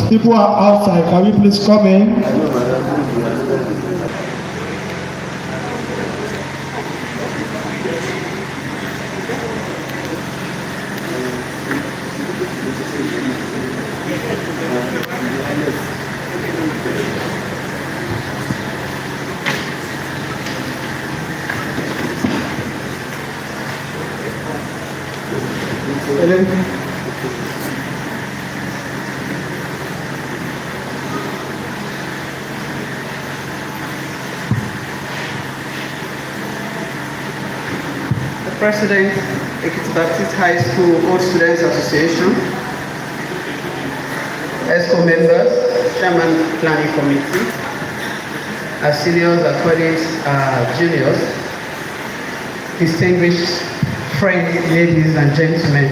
People are outside. Can we please come in? President, Ekiti Baptist High School Old Students Association, ESCO members, Chairman Planning Committee, our seniors, our colleagues, juniors, distinguished friends, ladies and gentlemen,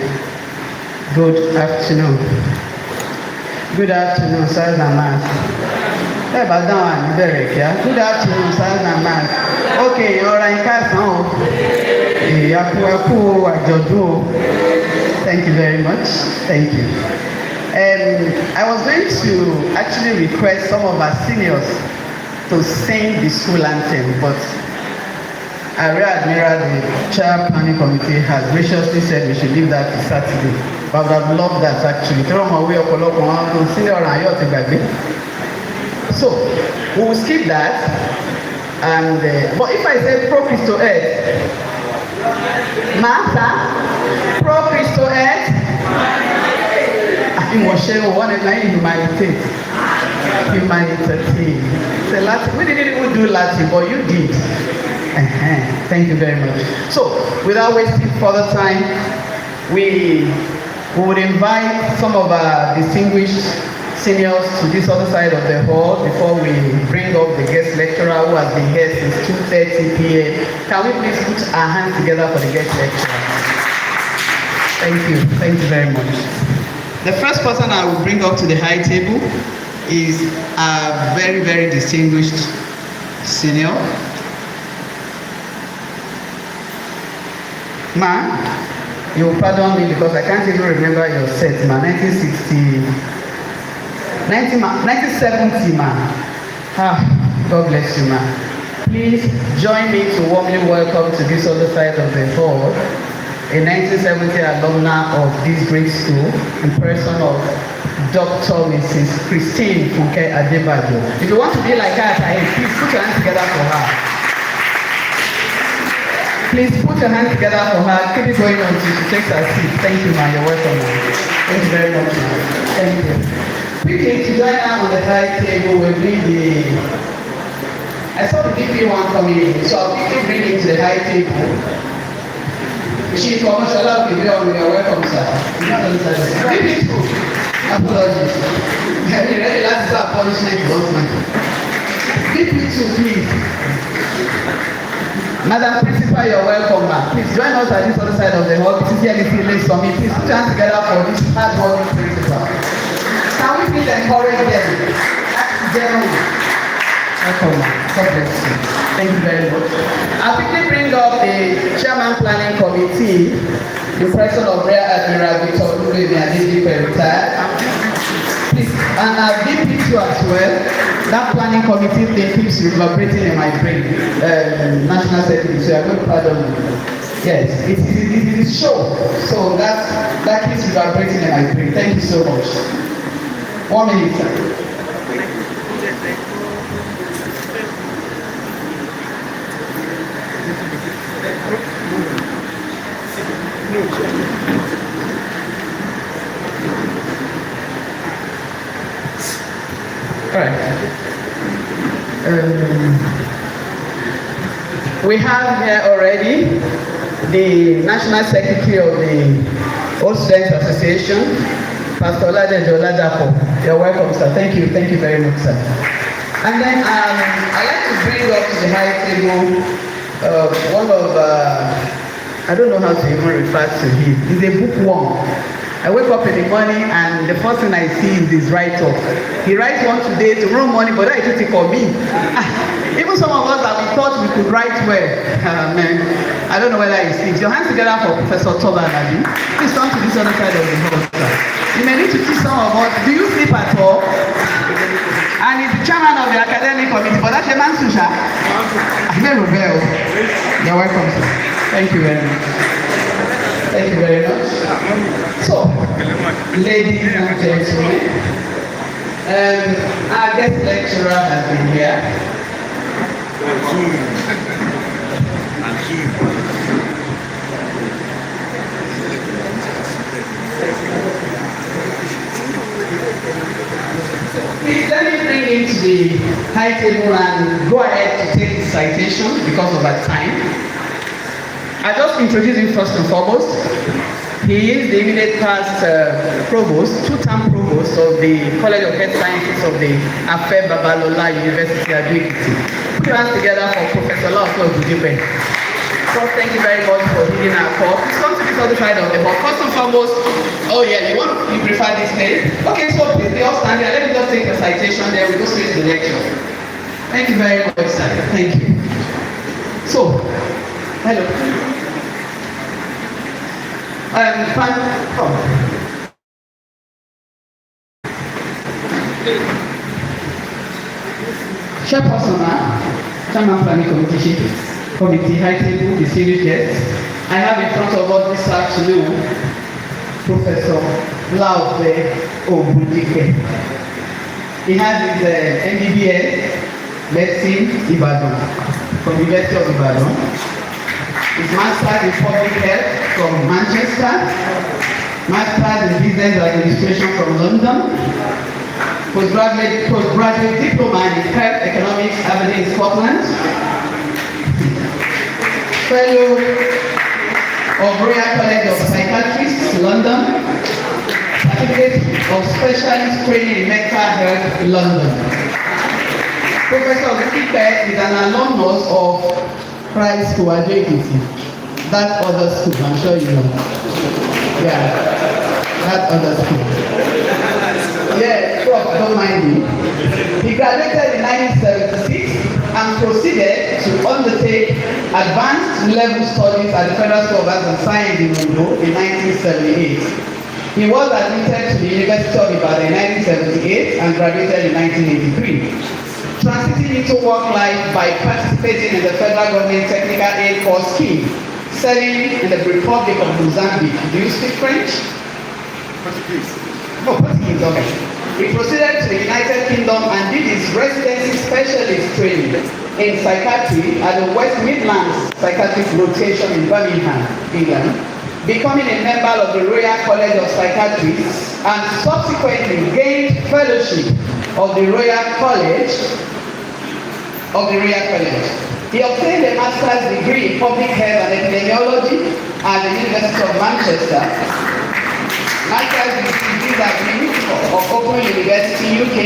good afternoon. Good afternoon, sirs and ma'am. Good afternoon, sirs and ma'am. Okay, you're in class now. Thank you very much. Thank you. I was going to actually request some of our seniors to sing the school anthem, but our Rear Admiral, the Chair Planning Committee, has graciously said we should leave that to Saturday. But I would love that actually. So we will skip that. And but if I say Pro Christo Ed, Master, Pro Christo Ed, humanity. The Latin, we didn't even do Latin, but you did. Thank you very much. So, without wasting further time, we would invite some of our distinguished seniors to this other side of the hall before we bring up the guest lecturer who has been here since 2:30 p.m. Can we please put our hands together for the guest lecturer? Thank you. Thank you very much. The first person I will bring up to the high table is a very, very distinguished senior. Ma, you will pardon me because I can't even remember your set, ma. 1970, ma. God bless you, ma. Please join me to warmly welcome to this other side of the hall a 1970 alumna of this great school in person of Dr. Mrs. Christine Funke Adebayo. If you want to be like her at her age, please put your hands together for her. Please put your hands together for her. Keep it going until she takes her seat. Thank you, ma'am. You're welcome, ma'am. Thank you very much, ma'am. Thank you. Quickly, to join us on the high table will be the... I saw the DP one coming in, so I'll quickly bring it to the high table. Chief Commercial, you're welcome, sir. DP2. Apologies. That's our punishment. DP2, please. Madam Principal, you're welcome, ma'am. Please join us at this other side of the hall. This is here, list for me. Please put your hands together for this hard-working principal. Can we please encourage them? Welcome, ma'am. God bless you. Thank you very much. I'll quickly bring up the Chairman Planning Committee, the person of Rear Admiral Victor Ogundipe and Ogundipe retired. Please, and our DP2 as well. That planning committee thing keeps reverberating in my brain. National Secretary, so I'm going to pardon you. Yes, it is show. So that keeps reverberating in my brain. Thank you so much. 1 minute, sir. Right. We have here already the National Secretary of the Old Students Association, Pastor Oladapo. You're welcome, sir. Thank you very much, sir. And then I'd like to bring up to the high table one of, I don't know how to even refer to him. He's a bookworm. I wake up in the morning and the first thing I see is his write-up. He writes one today, tomorrow morning, but that is it for me. Even some of us that we thought we could write well, man, I don't know whether he sleeps. Your hands together for Professor Toba Nabi. Please turn to this other side of the hall, sir. You may need to teach some of us. Do you sleep at all? Chairman of the academic committee, but that's a man, Susha. Very well. You're welcome, sir. Thank you very much. Thank you very much. So, ladies and gentlemen, our guest lecturer has been here. Please let me bring him to the high table and go ahead to take the citation because of our time. I just introduce him first and foremost. He is the immediate past provost, two-term provost of the College of Health Sciences of the Babalola University at Ekiti. Put your hands together for Professor Laofe Ogundipe. Prof, thank you very much for leading our talk. Please come to this other side of the hall. First and foremost, oh yeah, you prefer this place? Okay, so please be all standing. Let me just take the citation there. We go straight to the lecture. Thank you very much, sir. Thank you. So, hello. Chairperson, Chairman Planning Committee, high table, distinguished guests. I have in front of us this afternoon Professor Laofe Ogundipe. He has his MBBS medicine Ibadan from the University of Ibadan. His master's in public health from Manchester, master's in business administration from London, postgraduate diploma in health economics happening in Scotland, fellow of Royal College of Psychiatrists, London, certificate of specialist training in mental health, London. Professor Ogundipe is an alumnus of Christ School at Ekiti. That other school, I'm sure you know. Yeah, that other school. Yeah, Prof, don't mind me. He graduated in 1976 and proceeded to undertake advanced level studies at the Federal School of Arts and Science in Ondo in 1978. He was admitted to the University of Ibadan in 1978 and graduated in 1983. Transiting into work life by participating in the federal government technical aid corps scheme, serving in the Republic of Mozambique. Do you speak French? Portuguese. Oh, Portuguese, okay. He proceeded to the United Kingdom and did his residency specialist training in psychiatry at the West Midlands Psychiatric Rotation in Birmingham, England, becoming a member of the Royal College of Psychiatrists and subsequently gained fellowship of the Royal College. He obtained a master's degree in public health and epidemiology at the University of Manchester. Master's degree of Open University, UK.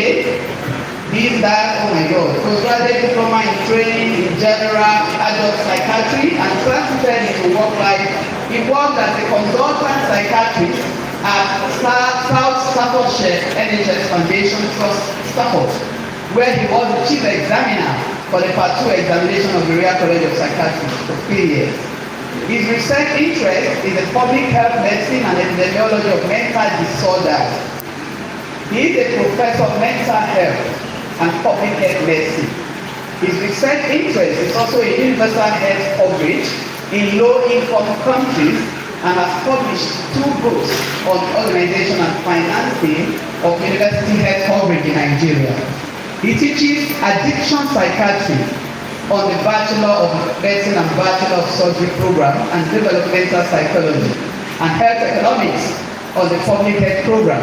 Postgraduate diploma in training in general adult psychiatry and transited into work life. He worked as a consultant psychiatrist at South Staffordshire NHS Foundation Trust, Stafford, where he was the chief examiner for the Part 2 examination of the Royal College of Psychiatry for 3 years. His research interest is in public health medicine and epidemiology of mental disorders. He is a professor of mental health and public health medicine. His research interest is also in universal health coverage in low-income countries and has published 2 books on organization and financing of university health coverage in Nigeria. He teaches addiction psychiatry on the Bachelor of Medicine and Bachelor of Surgery program and developmental psychology and health economics on the public health program.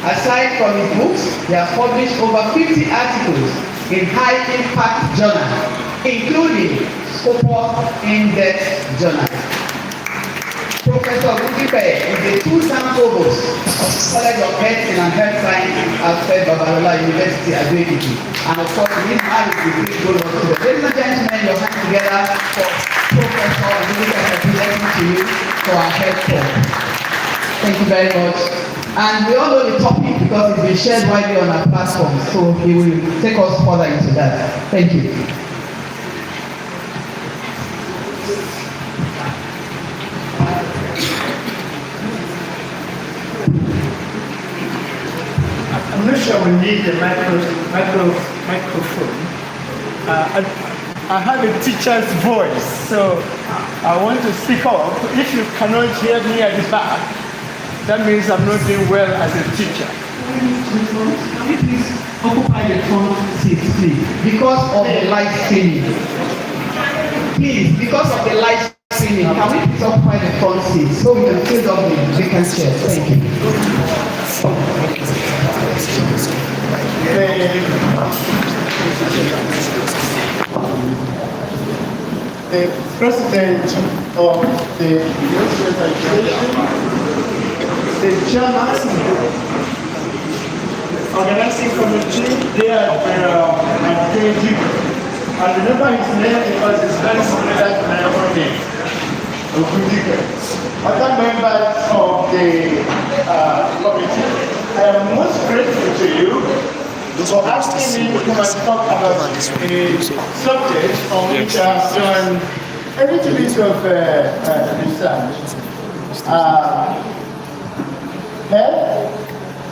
Aside from his books, he has published over 50 articles in high-impact journals, including Scopus in-depth journal. Professor Ogundipe is a two-term provost of the College of Medicine and Health Sciences at Babalola University at Ekiti. And of course, he has a degree goal of students. Ladies and gentlemen, your hands together for Professor Ogundipe presenting to you for our health talk. Thank you very much. And we all know the topic because it's been shared widely on our platform, so he will take us further into that. Thank you. I'm not sure we need a microphone. I have a teacher's voice, so I want to speak up. If you cannot hear me at the back, that means I'm not doing well as a teacher. Can we please occupy the front seat, please? Because of the light streaming. Please, because of the light streaming, can we please occupy the front seat so we can fill up the vacant chairs? Thank you. The president of the youth organization, the chairman, organizing committee, they are Ogundipe. I remember his name because it's very similar to my own name, Ogundipe. Other members of the committee, I am most grateful to you for asking me to come and talk about a subject on which I have done a little bit of research. Health,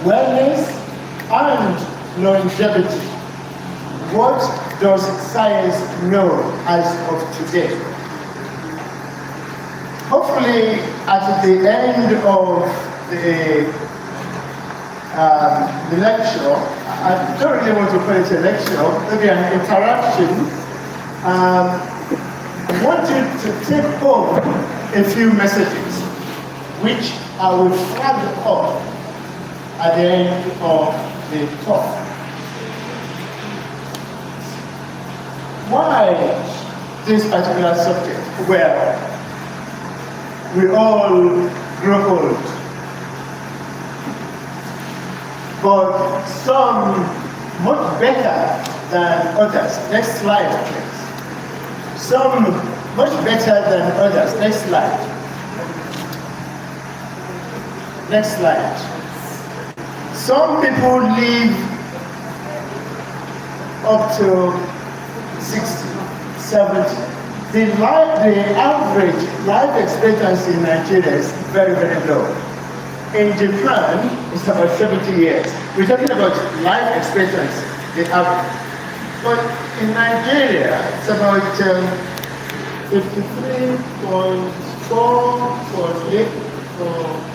wellness, and longevity. What does science know as of today? Hopefully, at the end of the lecture, I don't really want to call it a lecture, maybe an interaction. I want you to take home a few messages, which I will flag up at the end of the talk. Why this particular subject? Well, we all grow old. But some much better than others. Next slide, please. Some much better than others. Next slide. Next slide. Some people live up to 60, 70. The average life expectancy in Nigeria is very, very low. In Japan, it's about 70 years. We're talking about life expectancy, the average. But in Nigeria, it's about 53.4 for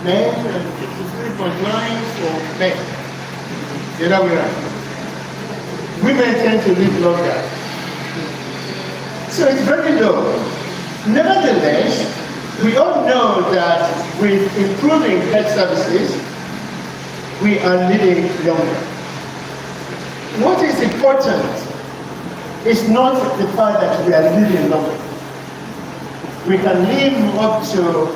men and 53.9 for men. The other way around. Women tend to live longer. So it's very low. Nevertheless, we all know that with improving health services, we are living longer. What is important is not the fact that we are living longer. We can live up to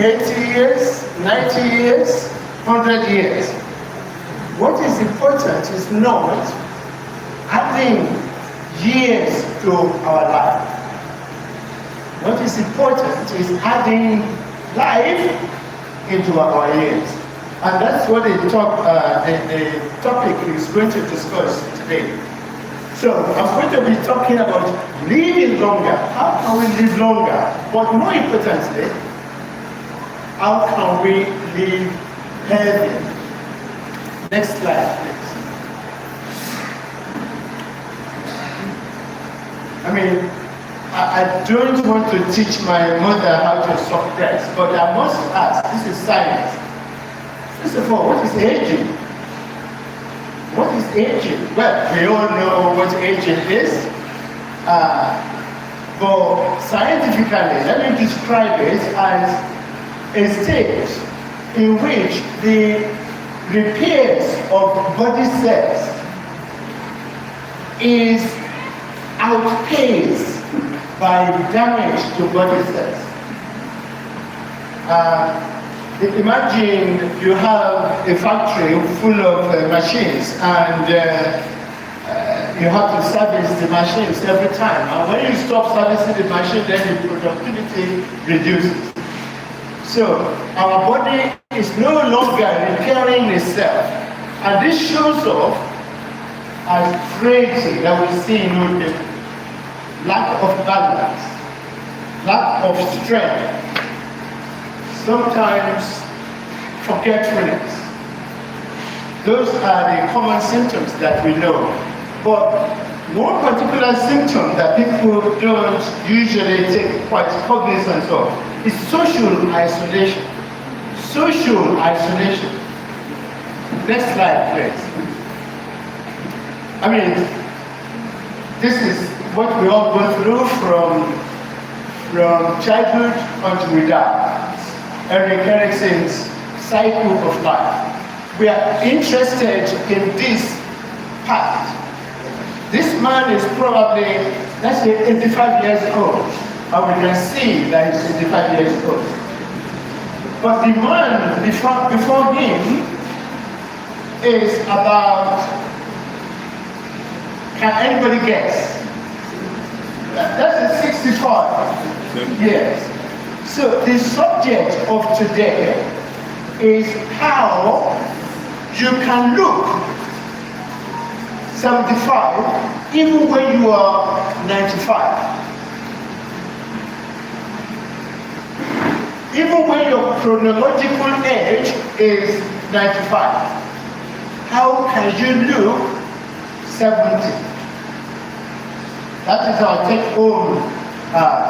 80 years, 90 years, 100 years. What is important is not adding years to our life. What is important is adding life into our years. And that's what the topic is going to discuss today. So I'm going to be talking about living longer. How can we live longer? But more importantly, how can we live healthy? Next slide, please. I mean, I don't want to teach my mother how to suck breast, but I must ask, this is science. First of all, what is aging? What is aging? Well, we all know what aging is. But scientifically, let me describe it as a state in which the repairs of body cells is outpaced by damage to body cells. Imagine you have a factory full of machines and you have to service the machines every time. And when you stop servicing the machine, then the productivity reduces. So our body is no longer repairing itself. And this shows up as frailty that we see in old people. Lack of balance, lack of strength, sometimes forgetfulness. Those are the common symptoms that we know. But one particular symptom that people don't usually take quite cognizance of is social isolation. Social isolation. Next slide, please. I mean, this is what we all go through from childhood until we die. Eric Erickson's cycle of life. We are interested in this part. This man is probably, let's say, 85 years old. And we can see that he's 85 years old. But the man before him is about, can anybody guess? That's 65 years. So the subject of today is how you can look 75 even when you are 95. Even when your chronological age is 95. How can you look 70? That is our take home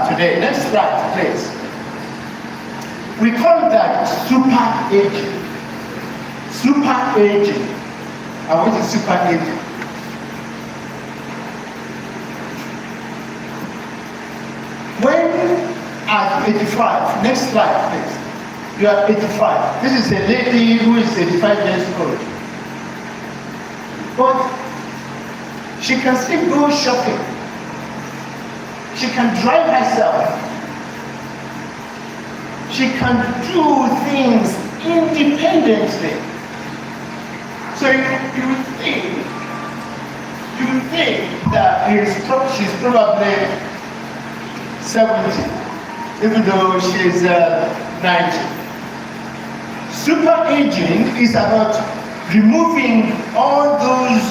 today. Next slide, please. We call that super aging. Super aging. And what is super aging? When at 85, next slide, please. You are 85. This is a lady who is 85 years old. But she can still go shopping. She can drive herself. She can do things independently. So you would think that she's probably 70, even though she's 90. Super aging is about removing all those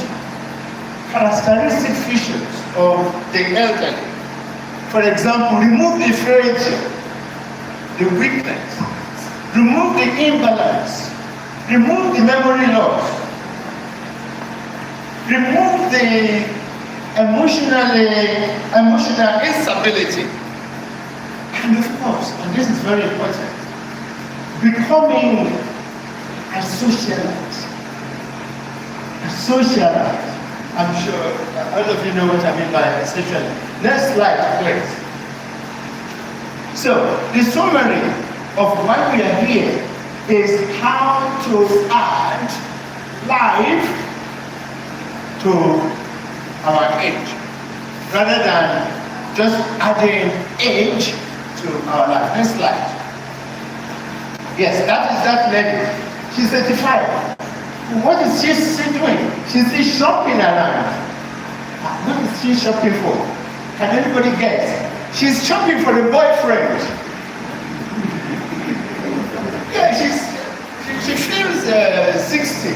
characteristic features of the elderly. For example, remove the frailty, the weakness, remove the imbalance, remove the memory loss, remove the emotional instability, and of course, and this is very important, becoming a socialite. A socialite. I'm sure all of you know what I mean by a socialite. Next slide, please. So, the summary of why we are here is how to add life to our age, rather than just adding age to our life. Next slide. Yes, that is that lady. She's 35. What is she doing? She's still shopping around. What is she shopping for? Can anybody guess? She's shopping for a boyfriend. Yeah, she feels 60.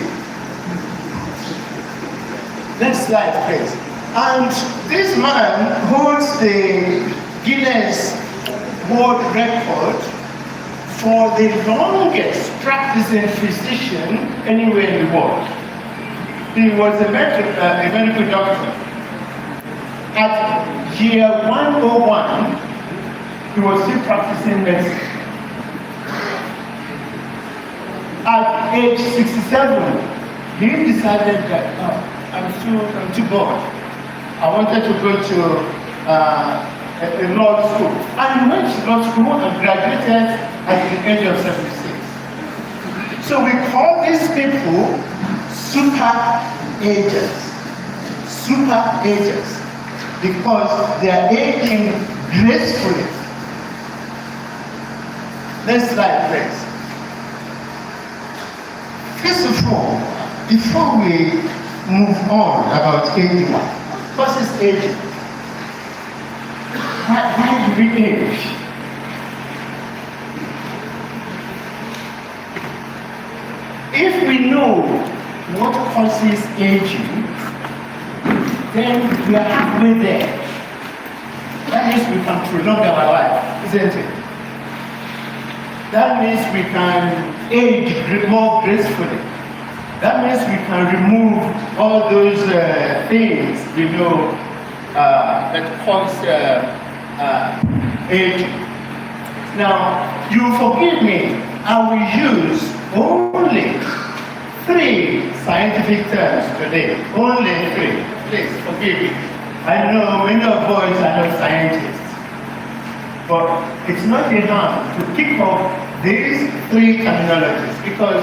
Next slide, please. And this man holds the Guinness World Record for the longest practicing physician anywhere in the world. He was a medical doctor. At year 101, he was still practicing medicine. At age 67, he decided that I'm too bored. I wanted to go to a law school. And he went to law school and graduated at the age of 76. So we call these people super agers. Super agers. Because they are aging gracefully. Next slide, please. First of all, before we move on about aging, what is aging? Why do we age? If we know what causes aging, then we are halfway there. That means we can prolong our life, isn't it? That means we can age more gracefully. That means we can remove all those things, that cause aging. Now, you forgive me, I will use only 3 scientific terms today. Only 3. Please forgive me. I know many of boys are not scientists, but it's not enough to pick up these 3 terminologies, because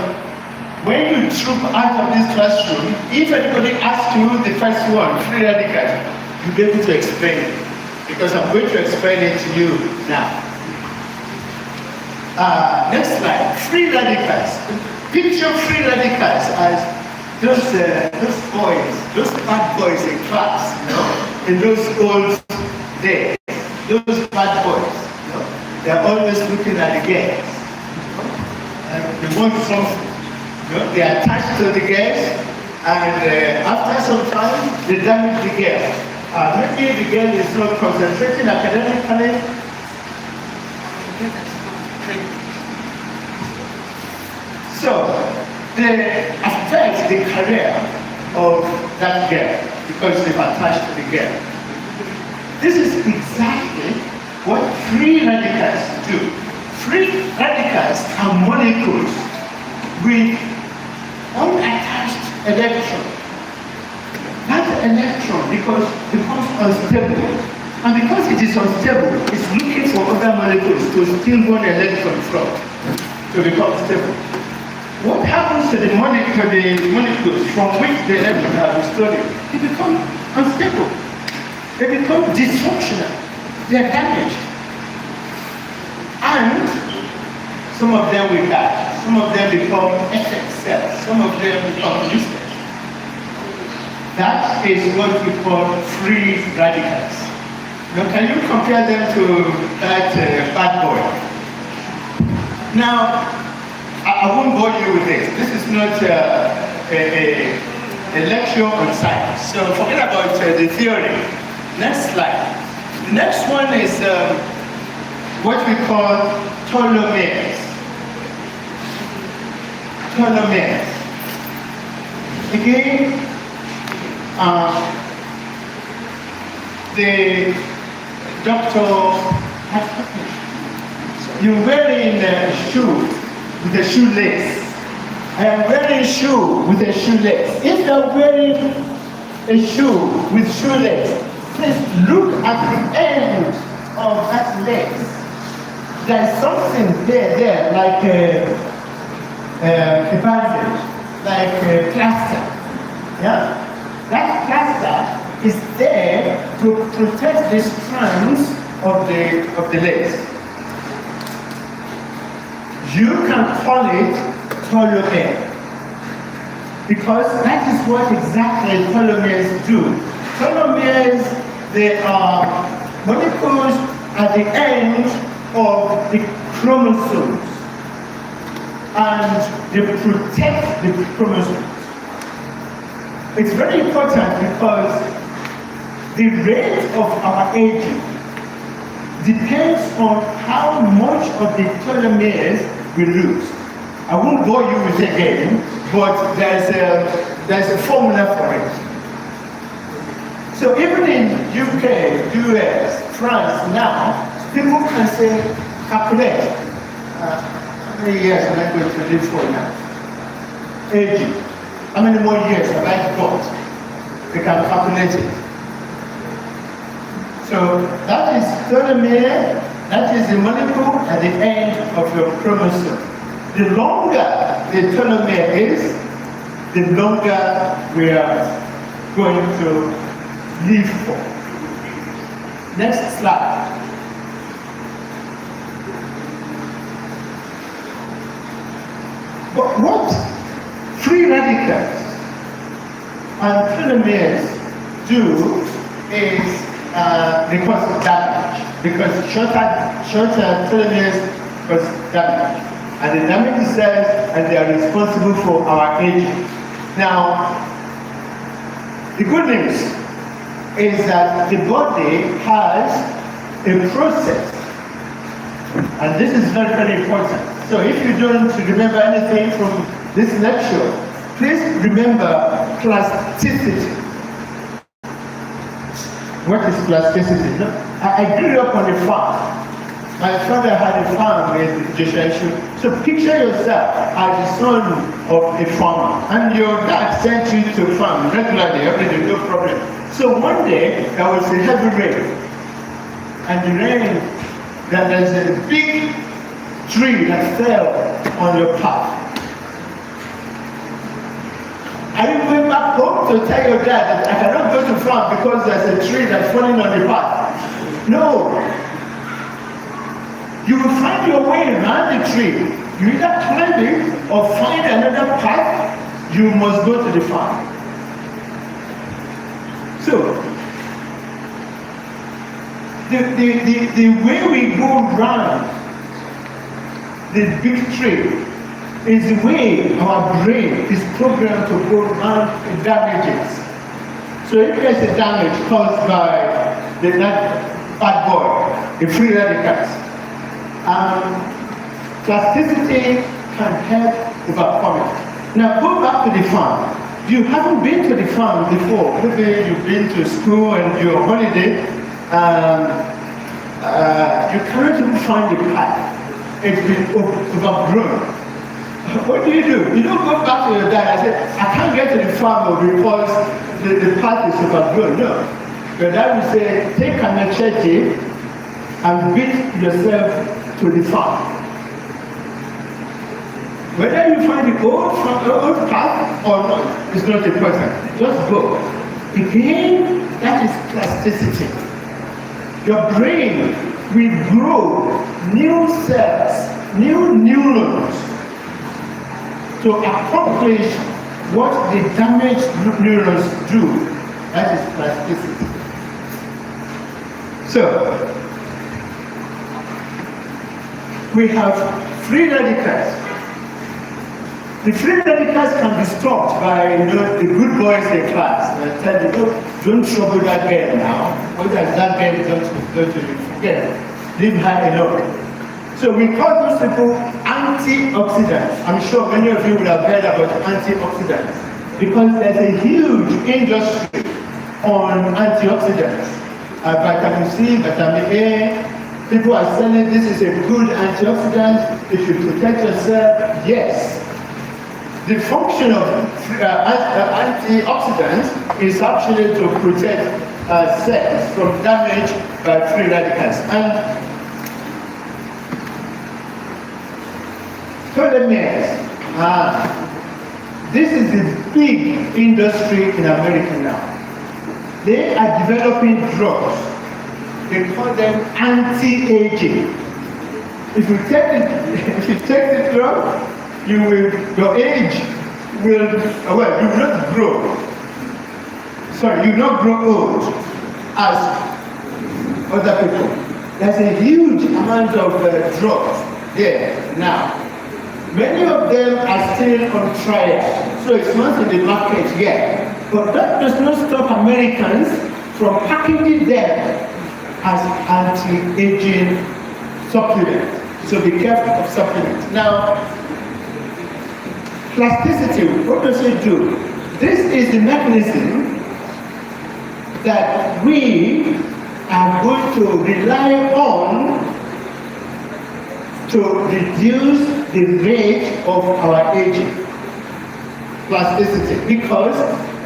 when you troop out of this classroom, if anybody asks you the first one, free radicals, you'll be able to explain it, because I'm going to explain it to you now. Next slide, free radicals. Picture free radicals as those boys, those bad boys in class, in those old days. Those bad boys, they're always looking at the girls. They want something. They are attached to the girls, and after some time, they damage the girl. Maybe the girl is not concentrating academically. So, they affect the career of that girl because they've attached to the girl. This is exactly what free radicals do. Free radicals are molecules with unattached electron. That electron becomes unstable. And because it is unstable, it's looking for other molecules to steal one electron from to become stable. What happens to the molecules from which the electron has been stolen? They become unstable. They become dysfunctional. They are damaged. And some of them will die. Some of them become effect cells. Some of them become useless. That is what we call free radicals. Now, can you compare them to that bad boy? Now, I won't bore you with this. This is not a lecture on science. So forget about the theory. Next slide. The next one is what we call telomeres. Telomeres. Again, the doctor, you're wearing a shoe with a shoelace. I am wearing a shoe with a shoelace. If you're wearing a shoe with shoelace, please look at the end of that lace. There's something there like a bandage, like a plaster. Yeah? That plaster is there to protect the strands of the lace. You can call it telomere, because that is what exactly telomeres do. Telomeres, they are molecules at the end of the chromosomes, and they protect the chromosomes. It's very important because the rate of our aging depends on how much of the telomeres we lose. I won't bore you with it again, but there's a formula for it. So even in UK, US, France now, people can say, calculate. How many years am I going to live for now? Aging. How many more years have I got? They can calculate it. So that is telomere, that is the molecule at the end of your chromosome. The longer the telomere is, the longer we are going to live for. Next slide. But what free radicals and telomeres do is they cause damage, because shorter telomeres cause damage, and the damage is cells, and they are responsible for our aging. Now, the good news is that the body has a process, and this is very, very important. So if you don't remember anything from this lecture, Please remember plasticity. What is plasticity? No? I grew up on a farm. My father had a farm in Joshua. So picture yourself as the son of a farmer, and your dad sent you to farm regularly, every day, no problem. So one day there was a heavy rain, and the rain, there's a big tree that fell on your path. Are you going back home to tell your dad that I cannot go to farm because there's a tree that's falling on the path? No. You will find your way around the tree. You either climb it or find another path. You must go to the farm. So, the way we go around the big tree is the way our brain is programmed to go around the damages. So if there's a damage caused by that bad boy, the free radicals, plasticity can help overcome it. Now go back to the farm. You haven't been to the farm before. Maybe you've been to school and you're on holiday. You cannot even find the path. It's been overgrown. What do? You don't go back to your dad and say, I can't get to the farm because the path is overgrown. No. Your dad will say, take a machete and beat yourself to the farm. Whether you find the old path or not, it's not important. Just go. Again, that is plasticity. Your brain will grow new cells, new neurons to accomplish what the damaged neurons do. That is plasticity. So, we have free radicals. The free radicals can be stopped by the good boys in class. They tell you, don't trouble that girl now. What does that girl don't forget it? Leave her alone. So we call those people antioxidants. I'm sure many of you would have heard about antioxidants because there's a huge industry on antioxidants. Vitamin C, vitamin A. People are selling this is a good antioxidant. If you protect yourself, yes. The function of antioxidants is actually to protect cells from damage by free radicals. And so let me ask, this is a big industry in America now. They are developing drugs. They call them anti-aging. If you take the drug, your age will, you will not grow. Sorry, you will not grow old as other people. There's a huge amount of drugs there now. Many of them are still on trial, so it's not in the market yet. But that does not stop Americans from packaging them as anti-aging supplements. So be careful of supplements. Now, plasticity, what does it do? This is the mechanism that we are going to rely on to reduce the rate of our aging. Plasticity, because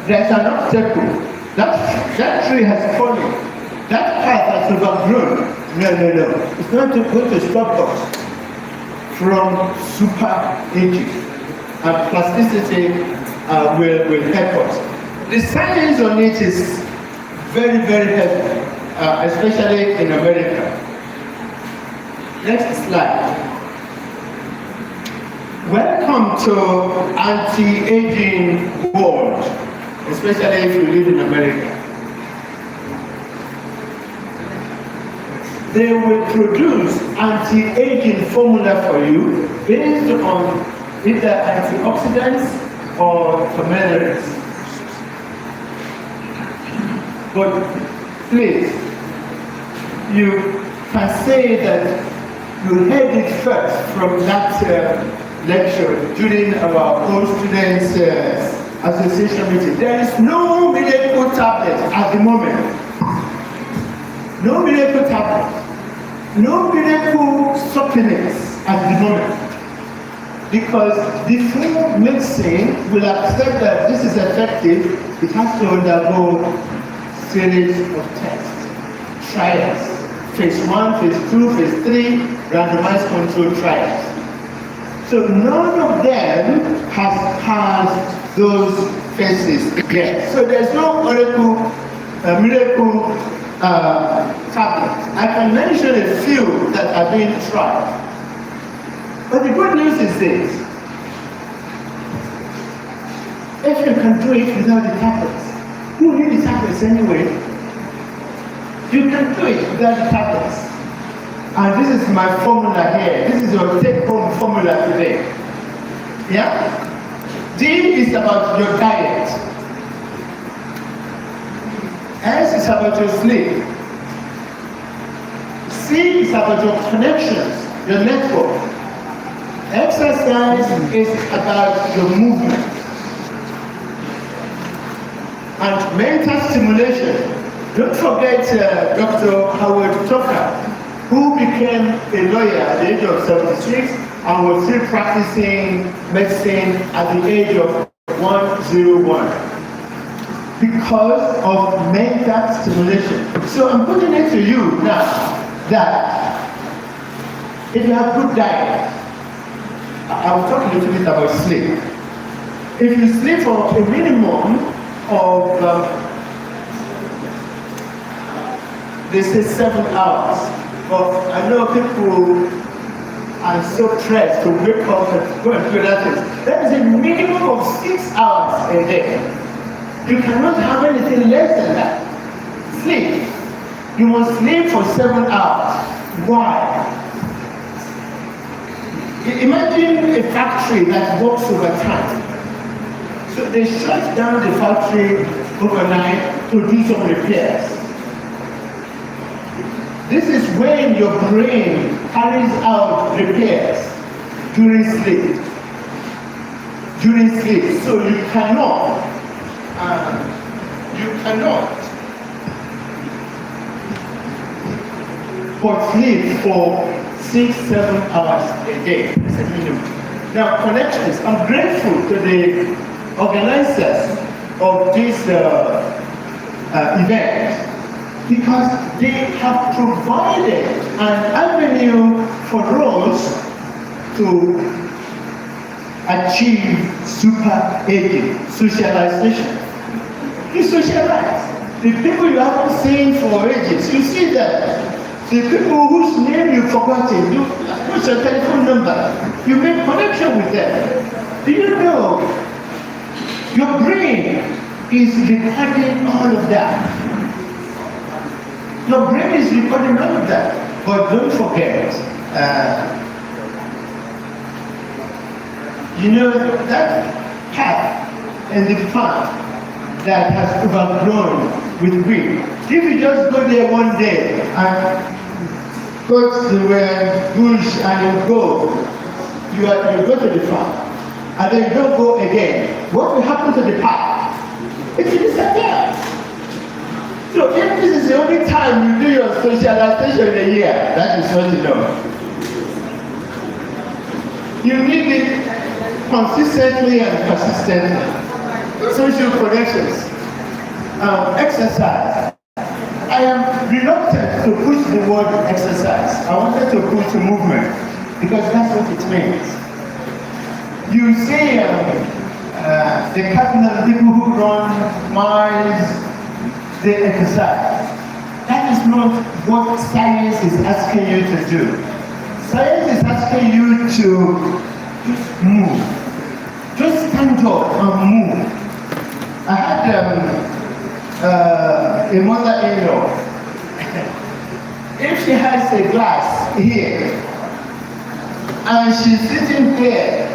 there's an obstacle. That tree has fallen. That path has overgrown. No. It's not going to stop us from super aging. And plasticity will help us. The science on it is very, very helpful, especially in America. Next slide. Welcome to anti-aging world, especially if you live in America. They will produce anti-aging formula for you based on either antioxidants or turmeric. But please, you can say that you heard it first from that lecture during our old students association meeting. There is no miracle tablet at the moment. No miracle tablet. No miracle supplements at the moment. Because before medicine will accept that this is effective, it has to undergo series of tests, trials. Phase 1, phase 2, phase 3, randomized controlled trials. So none of them has passed those phases yet. So there's no miracle tablets. I can mention a few that are being tried. But the good news is this: if you can do it without the tablets, you need the tablets anyway. You can do it without the tablets. And this is my formula here. This is your take-home formula today. Yeah? D is about your diet. S is about your sleep. C is about your connections, your network. Exercise is about your movement. And mental stimulation. Don't forget Dr. Howard Tucker, who became a lawyer at the age of 76 and was still practicing medicine at the age of 101 because of mental stimulation. So I'm putting it to you now that if you have good diet, I'll talk a little bit about sleep. If you sleep for a minimum of they say 7 hours, but I know people are so pressed to wake up and go and do that thing. That is a minimum of 6 hours a day. You cannot have anything less than that. Sleep. You must sleep for 7 hours. Why? Imagine a factory that works overtime. So they shut down the factory overnight to do some repairs. This is when your brain carries out repairs during sleep. During sleep. So you cannot but sleep for 6-7 hours a day. It's a minimum. Now, connections. I'm grateful to the organizers of this event, because they have provided an avenue for us to achieve super aging, socialization. You socialize. The people you haven't seen for ages, you see them. The people whose name you've forgotten, you put your telephone number, you make connection with them. Do you know your brain is recording all of that? Your brain is recording all of that. But don't forget, you know that cat in the farm that has overgrown with weed. If you just go there one day and go to the bush and you go to the farm, and then you don't go again, what will happen to the park? It will disappear. So if this is the only time you do your socialization in a year, that is what you know. You need it consistently and persistently. Social connections, exercise. I am reluctant to push the word exercise. I wanted to push movement because that's what it means. You see the cardinal people who run miles, they exercise. That is not what science is asking you to do. Science is asking you to just move. Just stand up and move. I had a mother-in-law. If she has a glass here and she's sitting there,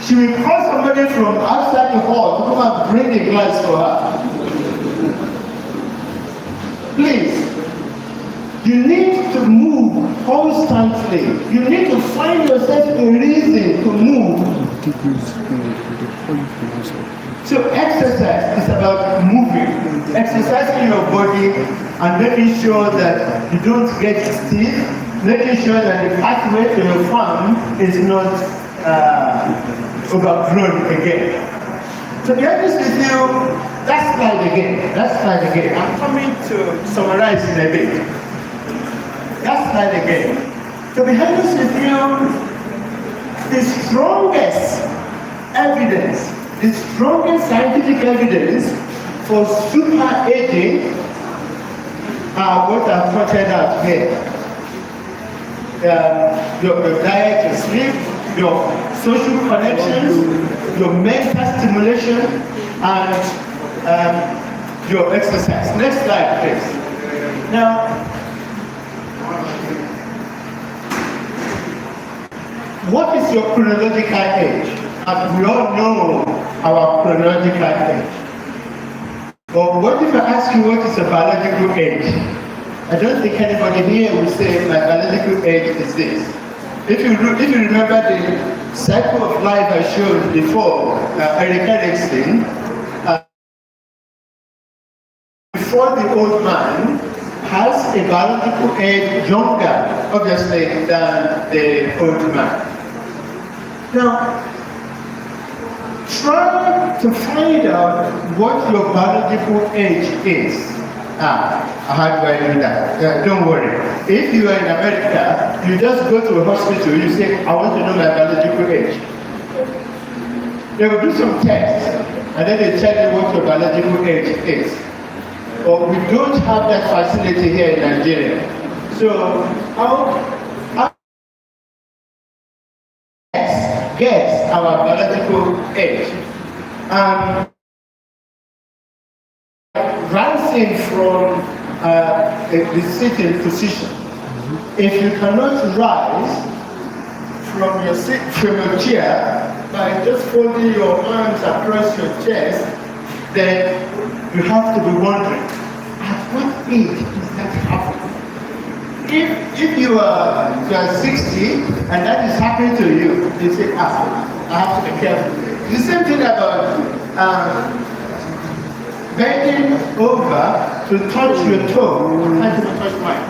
she will call somebody from outside the hall to come and bring the glass for her. Please, you need to move hold tightly. You need to find yourself a reason to move. So exercise is about moving, exercising your body and making sure that you don't get stiff, making sure that the pathway to your farm is not overgrown again. To be honest with you, that slide again. I'm coming to summarize in a bit. That slide again. To be honest with you, the strongest evidence, the strongest scientific evidence for super aging are what I've pointed out here. Your diet, your sleep, your social connections, your mental stimulation, and your exercise. Next slide, please. Now, what is your chronological age? And we all know our chronological age. But what if I ask you what is a biological age? I don't think anybody here will say my biological age is this. If you remember the cycle of life I showed before, Eric Erickson, before the old man has a biological age younger, obviously, than the old man. Now, try to find out what your biological age is. How do I do that? Don't worry. If you are in America, you just go to a hospital, you say, I want to know my biological age. They will do some tests, and then they tell you what your biological age is. But we don't have that facility here in Nigeria. So, how guess our biological age? Rising from the sitting position. If you cannot rise from your chair by just folding your arms across your chest, then you have to be wondering, at what age is that happening? If you are 60 and that is happening to you, you say, I have to be careful. The same thing about bending over to touch your toe. Try to touch mine.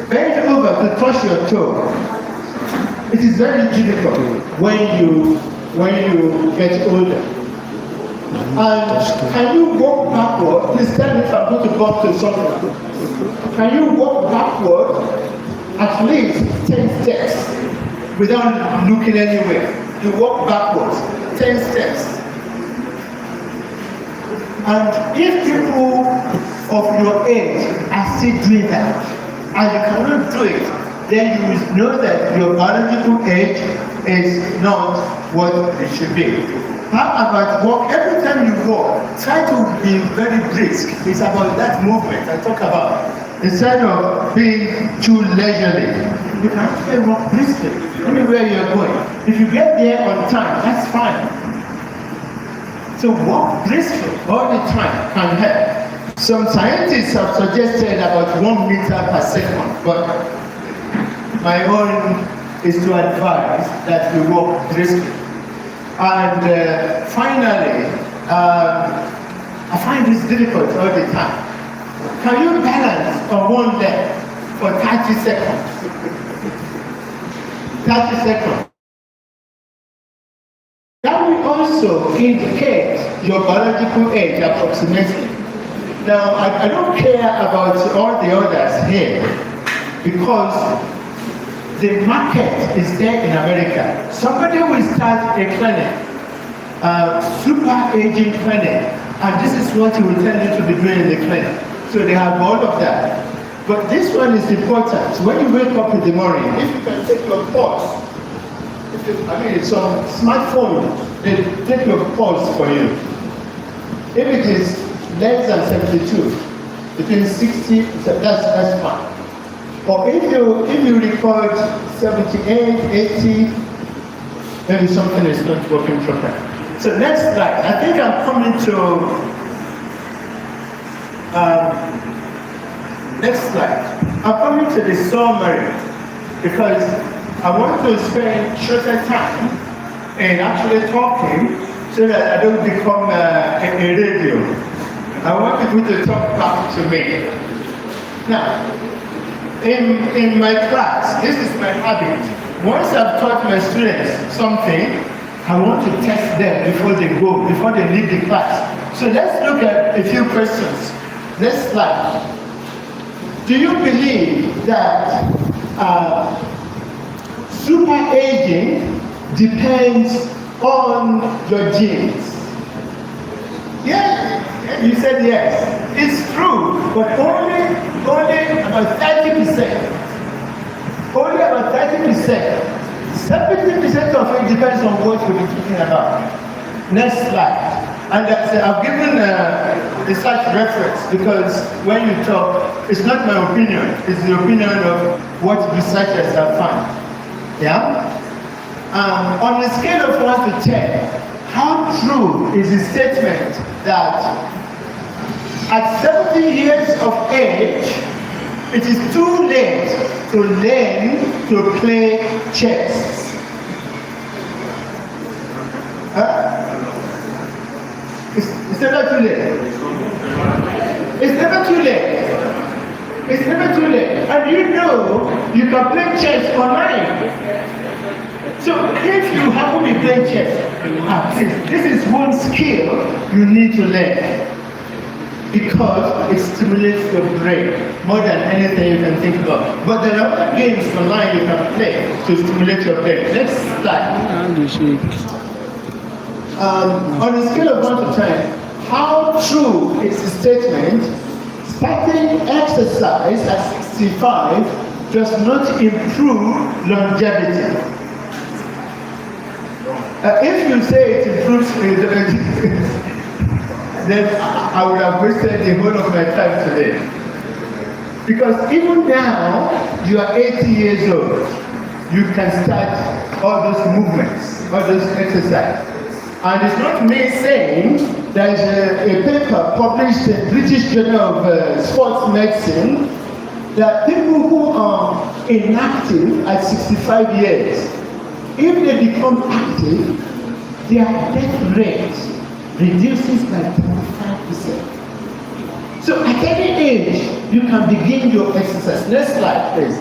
Bend over to touch your toe. It is very difficult when you get older. And can you walk backward? Please tell me if I'm going to bump to something. Can you walk backward at least 10 steps without looking anywhere? You walk backwards 10 steps. And if people of your age are still doing that, and you cannot do it, then you will know that your biological age is not what it should be. How about walk? Every time you walk, try to be very brisk. It's about that movement I talk about. Instead of being too leisurely, you can actually walk briskly anywhere you're going. If you get there on time, that's fine. So walk briskly all the time can help. Some scientists have suggested about 1 meter per second, but my own is to advise that we walk briskly. And finally, I find this difficult all the time. Can you balance on one leg for 30 seconds? 30 seconds. That will also indicate your biological age approximately. Now, I don't care about all the others here because the market is there in America. Somebody will start a clinic, super aging clinic, and this is what he will tell you to be doing in the clinic. So they have all of that. But this one is important. When you wake up in the morning, if you can take your pulse, some smartphone, they take your pulse for you. If it is less than 72, between 60, that's fine. Or if you record 78, 80, maybe something is not working properly. So next slide. I think I'm coming to next slide. I'm coming to the summary because I want to spend shorter time in actually talking so that I don't become a radio. I want people to talk back to me. Now, in my class, this is my habit. Once I've taught my students something, I want to test them before they leave the class. So let's look at a few questions. Next slide. Do you believe that super aging depends on your genes? Yeah, you said yes. It's true, but only about 30%. Only about 30%. 70% of it depends on what we're talking about. Next slide. And I've given a research reference because when you talk, it's not my opinion, it's the opinion of what researchers have found. Yeah? On a scale of 1 to 10, how true is the statement that at 70 years of age, it is too late to learn to play chess? It's never too late. It's never too late. It's never too late. And you know you can play chess online. So if you happen to play chess, this is one skill you need to learn because it stimulates your brain more than anything you can think about. But there are other games online you can play to stimulate your brain. Next slide. On a scale of 1 to 10, how true is the statement starting exercise at 65 does not improve longevity? If you say it improves, then I would have wasted the whole of my time today. Because even now, you are 80 years old. You can start all those movements, all those exercises. And it's not me saying there's a paper published in British Journal of Sports Medicine that people who are inactive at 65 years, if they become active, their death rate reduces by 25%. So at any age, you can begin your exercise. Next slide, please.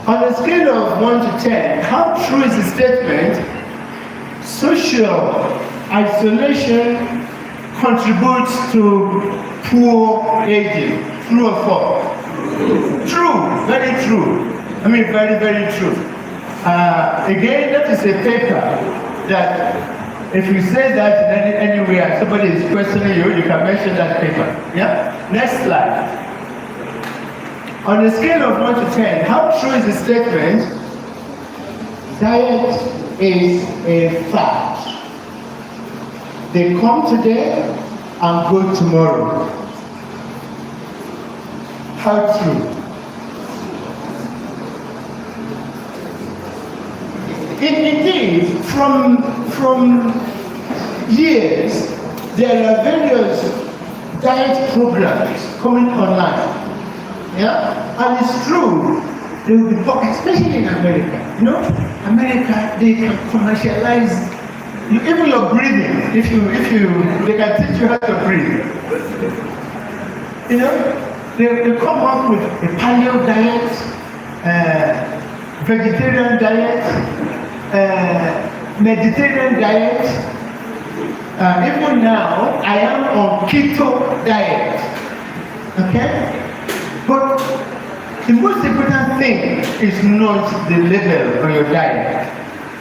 On a scale of 1 to 10, how true is the statement social isolation contributes to poor aging? True or false? True, very true. I mean, very, very true. Again, that is a paper that if you say that anywhere, somebody is questioning you, you can mention that paper. Yeah? Next slide. On a scale of 1 to 10, how true is the statement diet is a fact? They come today and go tomorrow. How true? Indeed, from years, there are various diet programs coming online. Yeah? And it's true, they will be, especially in America. You know, America, they can commercialize even your breathing. If you, they can teach you how to breathe. You know, they come up with a paleo diet, vegetarian diet, Mediterranean diet. Even now, I am on keto diet. Okay? But the most important thing is not the label on your diet.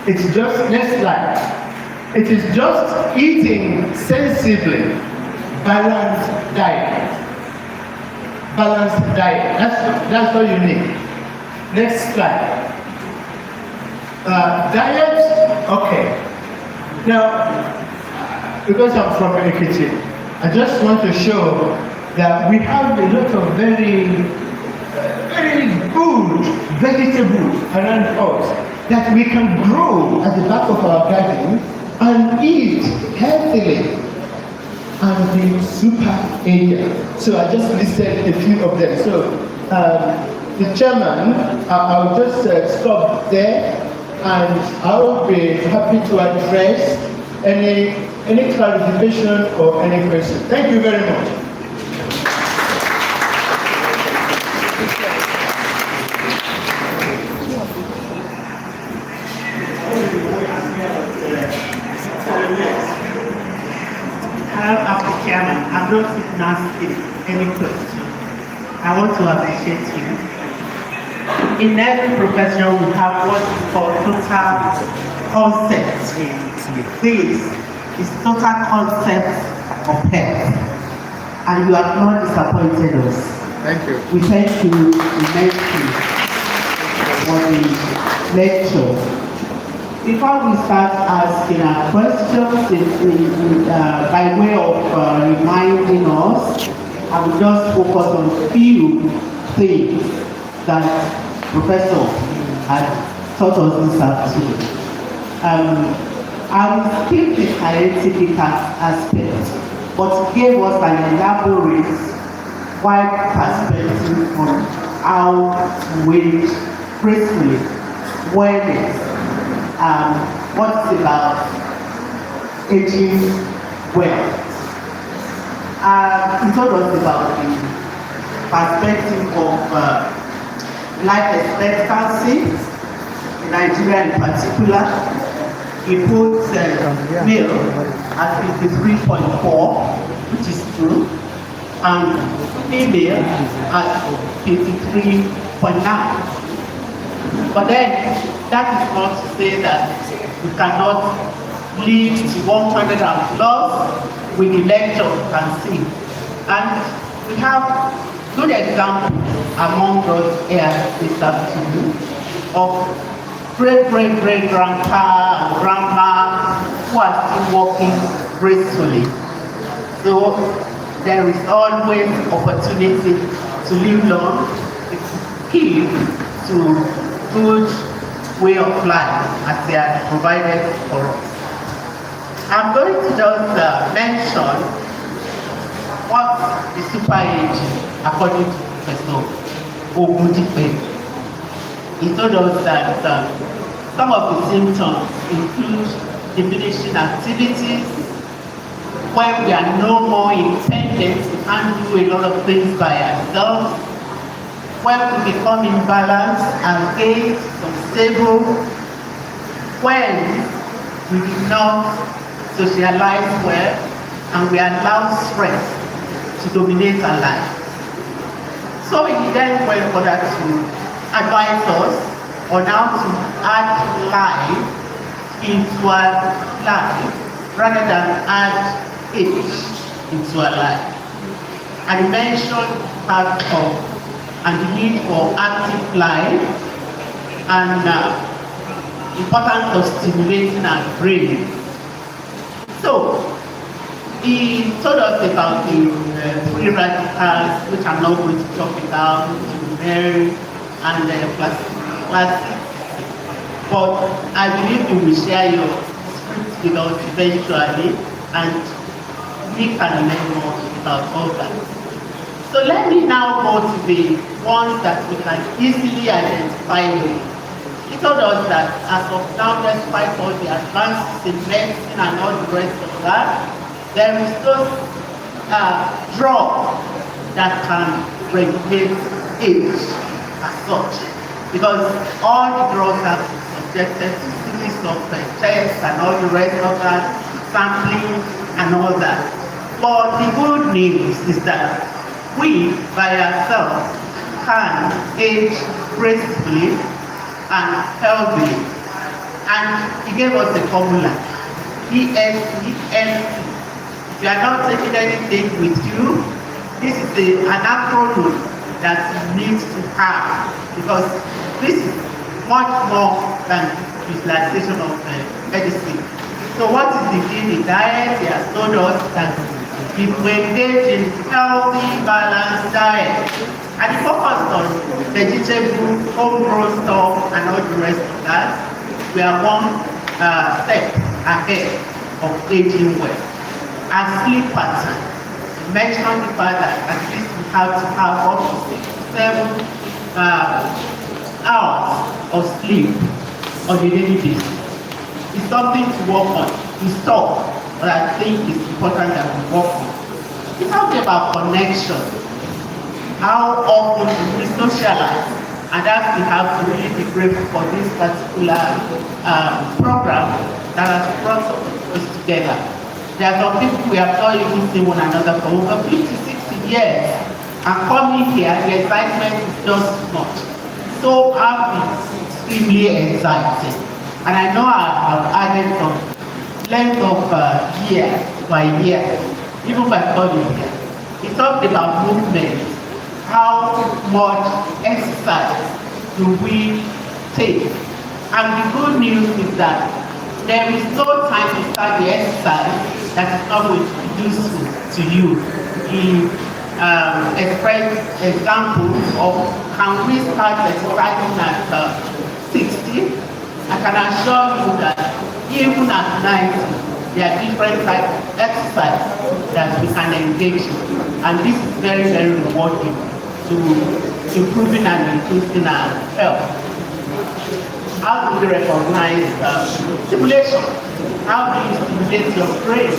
It's just, next slide. It is just eating sensibly, balanced diet. Balanced diet. That's all you need. Next slide. Diet, okay. Now, because I'm from Ekiti, I just want to show that we have a lot of very good vegetables around us that we can grow at the back of our garden and eat healthily and be super aging. So I just listed a few of them. So the chairman, I'll just stop there, and I will be happy to address any clarification or any question. Thank you very much. Chairman, I'm not asking any question. I want to appreciate you. In every profession, we have what is called total concept. This is total concept of health, and you have not disappointed us. Thank you. We thank you immensely for the lecture. Before we start asking our questions by way of reminding us, I will just focus on a few things that Professor had taught us this afternoon. I will skip the scientific aspect, but gave us an elaborate, wide perspective on how to wage gracefully wellness. What's about aging well? He told us about the perspective of life expectancy in Nigeria in particular. He puts male at 53.4, which is true, and female at 53.9. But then, that is not to say that we cannot live to 100 and plus with the lecture you can see. And we have good examples among us here this afternoon of great-great-great-grandpa and grandma who are still working gracefully. So there is always opportunity to live long. It's key to good way of life as they are provided for us. I'm going to just mention what is super aging according to Professor Ogundipe. He told us that some of the symptoms include diminishing activities, when we are no more intended to handle a lot of things by ourselves, when we become imbalanced and age unstable, when we do not socialize well and we allow stress to dominate our life. So he then went further to advise us on how to add life into our life rather than add age into our life. And he mentioned part of and the need for active life and importance of stimulating our brain. So, he told us about the free radicals, which I'm not going to talk about, Mary and plastic. But I believe you will share your script with us eventually, and we can learn more about all that. So let me now go to the ones that we can easily identify with. He told us that as of now, despite all the advances in medicine and all the rest of that, there is no drug that can regulate age as such. Because all the drugs have been subjected to series of tests and all the rest of that, sampling and all that. But the good news is that we, by ourselves, can age gracefully and healthily. And he gave us a formula, ESENT. If you are not taking anything with you, this is an acronym that you need to have, because this is much more than utilization of medicine. So what is the daily diet? He has told us that if we engage in healthy, balanced diet, and focus on vegetable, homegrown stuff, and all the rest of that, we are one step ahead of aging well. And sleep pattern. Mention the fact that at least we have to have up to 7 hours of sleep on a daily basis. It's something to work on. It's tough, but I think it's important that we work on. We talked about connection. How often we socialize, and that we have to really be grateful for this particular program that has brought us together. There are some people we have not even seen one another for over 50, 60 years, and coming here, the excitement is just too much. So I'm extremely excited, and I know I've added some length of year by year, even by coming here. We talked about movement. How much exercise do we take? And the good news is that there is no time to start the exercise that is not going to be useful to you. He expressed examples of can we start exercising at 60? I can assure you that even at 90, there are different types of exercise that we can engage in. And this is very, very rewarding to improving and increasing our health. How do we recognize stimulation? How do you stimulate your brain?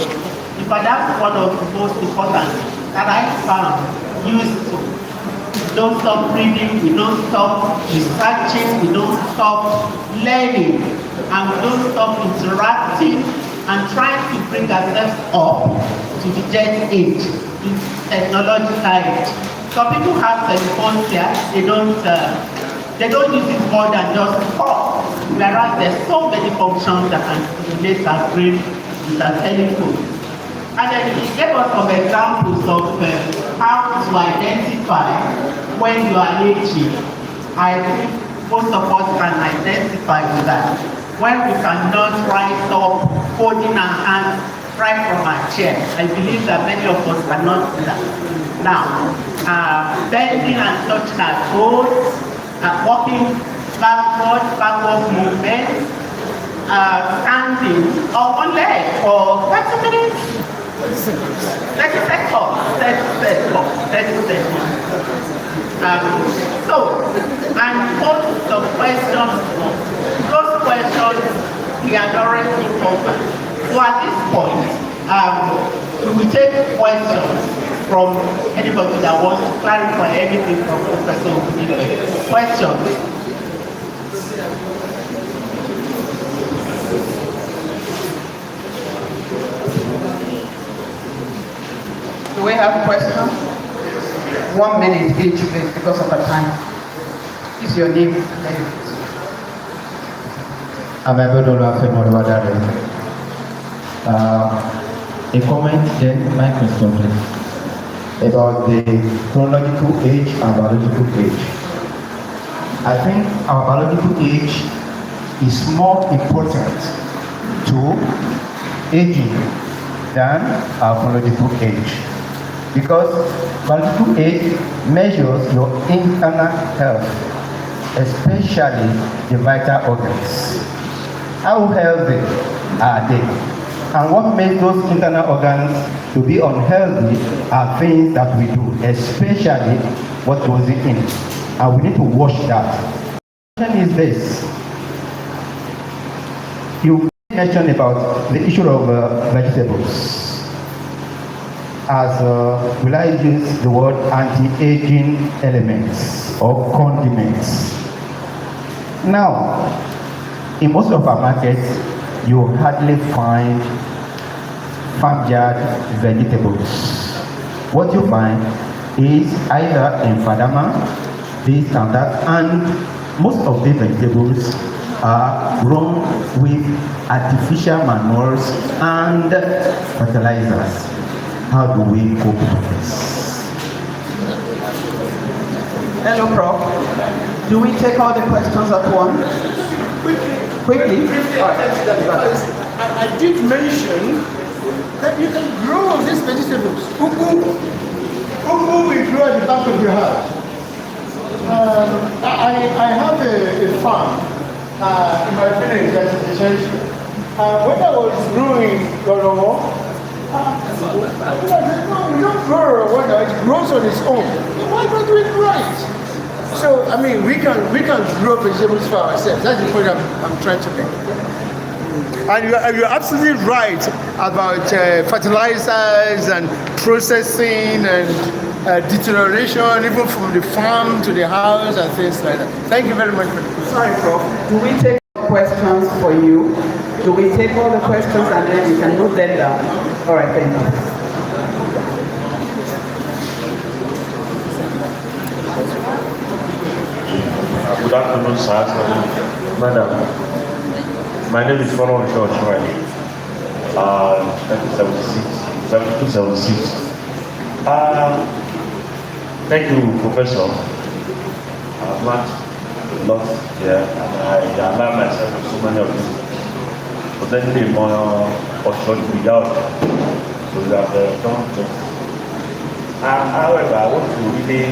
Because that's one of the most important that I found useful. We don't stop reading, we don't stop researching, we don't stop learning, and we don't stop interacting and trying to bring ourselves up to the jet age, the technological age. Some people have telephones here, they don't use it more than just call. Whereas there's so many functions that can stimulate our brain with our telephone. And then he gave us some examples of how to identify when you are aging. I think most of us can identify with that. When we cannot rise up, holding our hands right from our chair. I believe that many of us cannot do that. Now, bending and touching our toes, walking backward movement, standing on one leg for 30 minutes. 30 seconds. And pose some questions. Those questions we are already covered. So at this point, we will take questions from anybody that wants to clarify anything from Professor Ogundipe. Questions? Do we have a question? 1 minute each, please, because of the time. Is your name? I'm Babalola from a comment, then my question, please, about the chronological age and biological age. I think our biological age is more important to aging than our chronological age, because biological age measures your internal health, especially the vital organs. How healthy are they? And what makes those internal organs to be unhealthy are things that we do, especially what goes in. And we need to watch that. The question is this. You mentioned about the issue of vegetables. As will I use the word anti-aging elements or condiments. Now, in most of our markets, you hardly find farmyard vegetables. What you find is either in Fadama, this and that, and most of the vegetables are grown with artificial manures and fertilizers. How do we cope with this? Hello, Prof. Do we take all the questions at once? Quickly. I did mention that you can grow these vegetables. Ugu will grow at the back of your house. I have a farm in my village that is essential. When I was growing Gorowo, no, you don't grow Rwanda, it grows on its own. Why don't we grow it? So, I mean, we can grow vegetables for ourselves. That's the point I'm trying to make. And you're absolutely right about fertilizers and processing and deterioration, even from the farm to the house and things like that. Thank you very much for the question. Sorry, Prof. Do we take questions for you? Do we take all the questions and then you can note them down? All right, thank you. Good afternoon, sir. Madam. My name is Prof. 7276. Thank you, Professor. I've learned a lot here, and I allow myself with so many of you. Potentially more opportunity without, so you have done just. However, I want to really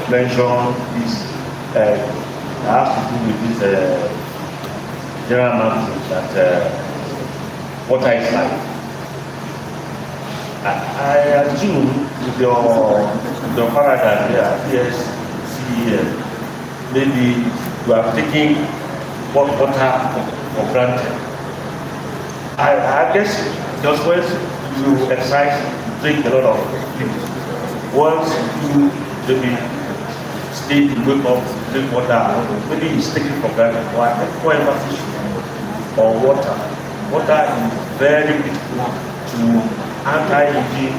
mention this. Has to do with this general announcement that water is life. I assume with your paradigm here, CEM, maybe you are taking water for granted. I guess just once you exercise, you drink a lot of things. Once you maybe stay to wake up, drink water, maybe it's taken for granted. Whatever fish or water. Water is very critical to anti-aging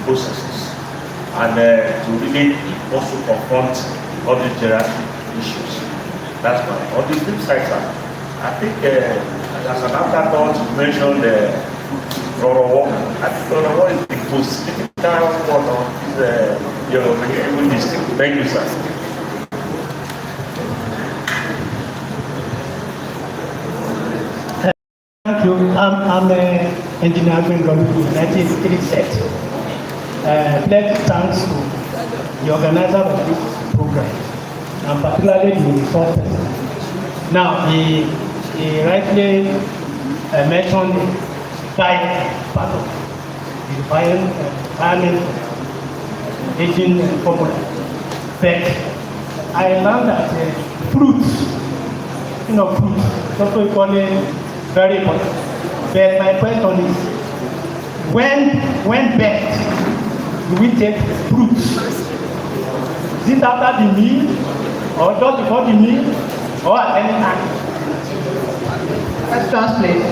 processes and to really also confront all the geriatric issues. That's why. On the flip side, sir, I think as an afterthought, you mentioned Rorowo. I think Rorowo is the most critical one of your district. Thank you, sir. Thank you. I'm Engineer Bengali, 1986. Pledge thanks to the organizer of this program, and particularly the resource person. Now, he rightly mentioned the diet part of the environment, aging formula. But I learned that fruits, fruits, also equally very important. But my question is, when best do we take fruits? Is it after the meal, or just before the meal, or at any time? Let's translate.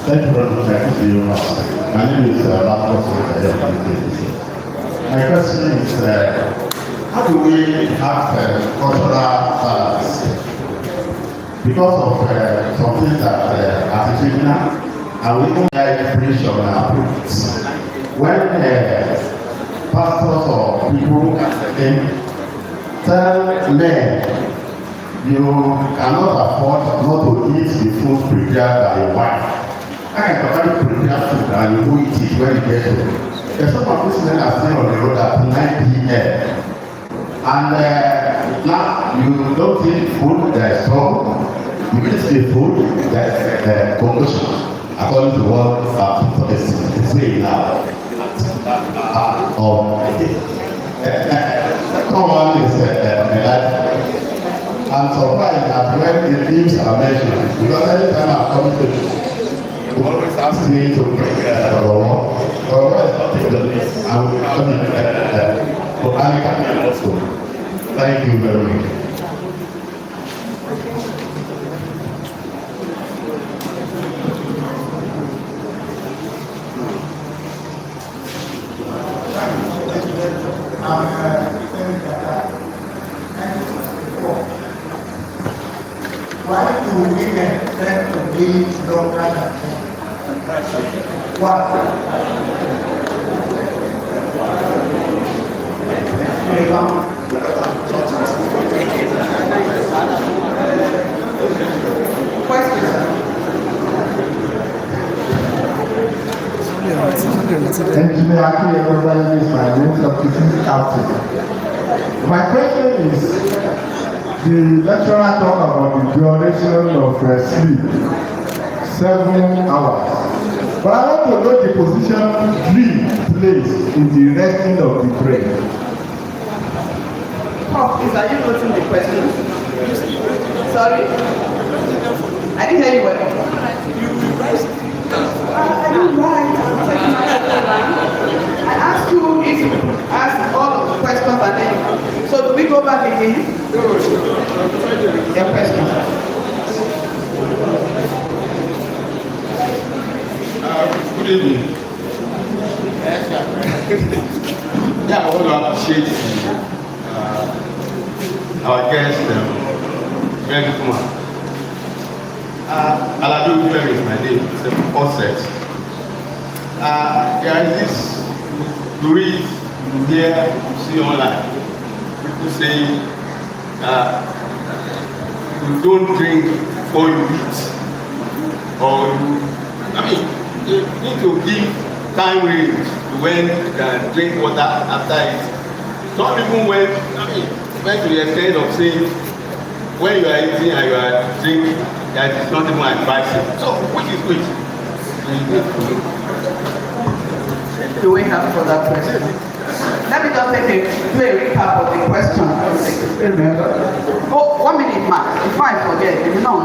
Thank you very much. My name is Prof. My question is, how do we have cultural balance? Because of something that artificial and we don't like pressure on our products. When pastors or people tell men, you cannot afford not to eat the food prepared by your wife. I can totally prepare food and you go eat it when you get home. There's some of these men are still on the road at 9 p.m. And now you don't eat food that is strong. You eat the food that is commotion. According to what is saying now. Come on, is I'm surprised at when the names are mentioned. Because every time I'm coming to you always ask me to prepare for what is not in the list. I will come in botanically also. Thank you very much. Why do women tend to live longer than men? Why? Engineer Aki, everybody is my name, substitute captain. My question is, The lecturer talked about the duration of sleep, 7 hours. But I want to know the position dream plays in the resting of the brain. Prof, are you noting the question? Sorry? I didn't hear you well. I didn't write. I asked you if you asked all of the questions and then. So do we go back again? Your question. Good evening. Yeah, I want to appreciate our guest, very good man. Aladu Ferry is my name, it's a concept. There is this story you hear, you see online. People say, you don't drink before you eat. Or you need to give time range to when you can drink water after it. Not even when to the extent of saying, when you are eating and you are drinking, that is not even advisable. So, which is which? Do we have further questions? Let me just do a recap of the question. Oh, 1 minute, Mark. If I forget, you know,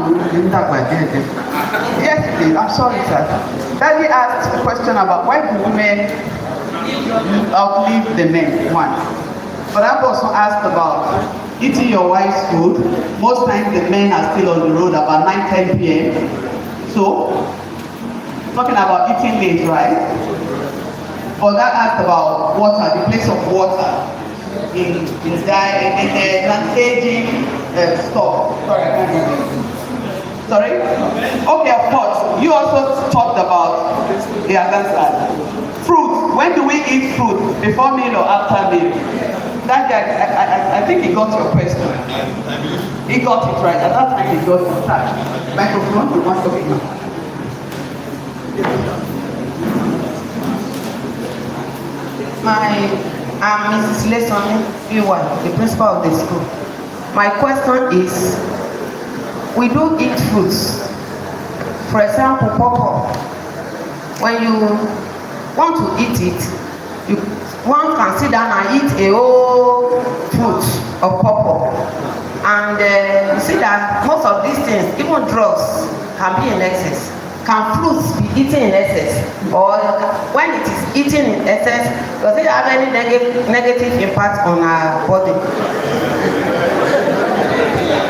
yes, please. I'm sorry, sir. Daddy asked a question about why do women outlive the men? One. But I've also asked about eating your wife's food. Most times the men are still on the road about 9-10 p.m. So, talking about eating late, right? But that asked about water, the place of water in diet, in the non-aging stuff. Sorry? Okay, of course. You also talked about the other side. Fruit. When do we eat fruit? Before meal or after meal? That guy, I think he got your question. He got it right. At that time, he got it right. Microphone, we want to be now. I'm Mrs. Lesson, the principal of the school. My question is, we do eat fruits. For example, pawpaw. When you want to eat it, one can sit down and eat a whole fruit of pawpaw. And you see that most of these things, even drugs, can be in excess. Can fruits be eaten in excess? Or when it is eaten in excess, does it have any negative impact on our body?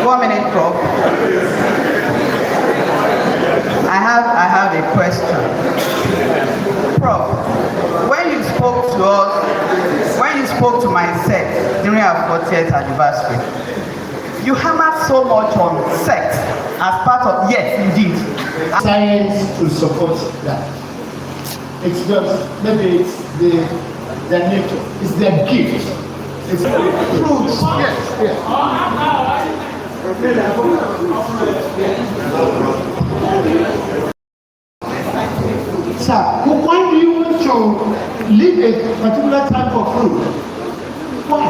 1 minute, Prof. I have a question. Prof, when you spoke to us, when you spoke to my set during our 40th anniversary, you hammered so much on sex as part of, yes, indeed. Science to support that. It's just, maybe it's their nature, it's their gift. It's fruits, yes, yes. Sir, why do you want to leave a particular type of fruit? Why?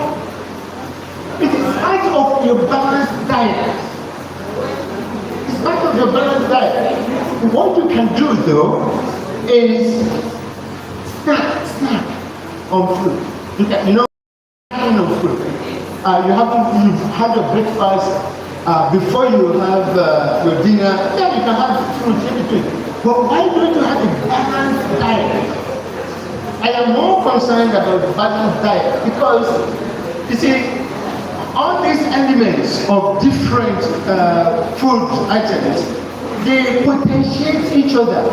It is part of your balanced diet. It's part of your balanced diet. What you can do though is snack on fruit. You can, on fruit. You've had your breakfast before you have your dinner. Yeah, you can have fruit in between. But why don't you have a balanced diet? I am more concerned about balanced diet because, you see, all these elements of different food items, they potentiate each other.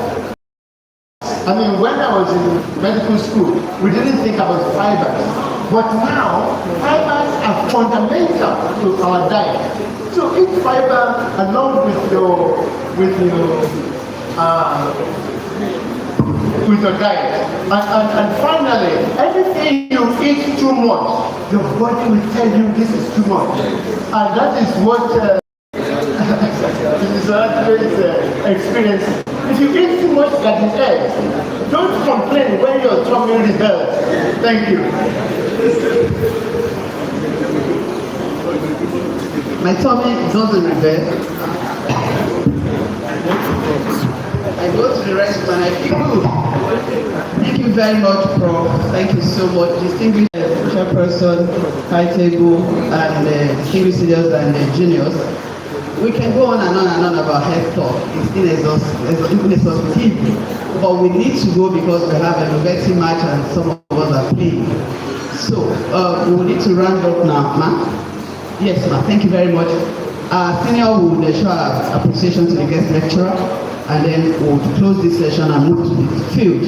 I mean, when I was in medical school, we didn't think about fibers. But now, fibers are fundamental to our diet. So eat fiber along with your diet. And finally, everything you eat too much, your body will tell you this is too much. And that is what is experiencing. If you eat too much garden eggs, don't complain when your tummy rebels. Thank you. My tummy doesn't rebel. I go to the restroom and I feel good. Thank you very much, Prof. Thank you so much. Distinguished chairperson, high table, and distinguished seniors and juniors. We can go on and on and on about health talk. It's inexhaustive. But we need to go because we have a Roberti match and some of us are playing. So we will need to round up now, ma'am. Yes, ma'am. Thank you very much. Our senior will show our appreciation to the guest lecturer, and then we'll close this session and move to the field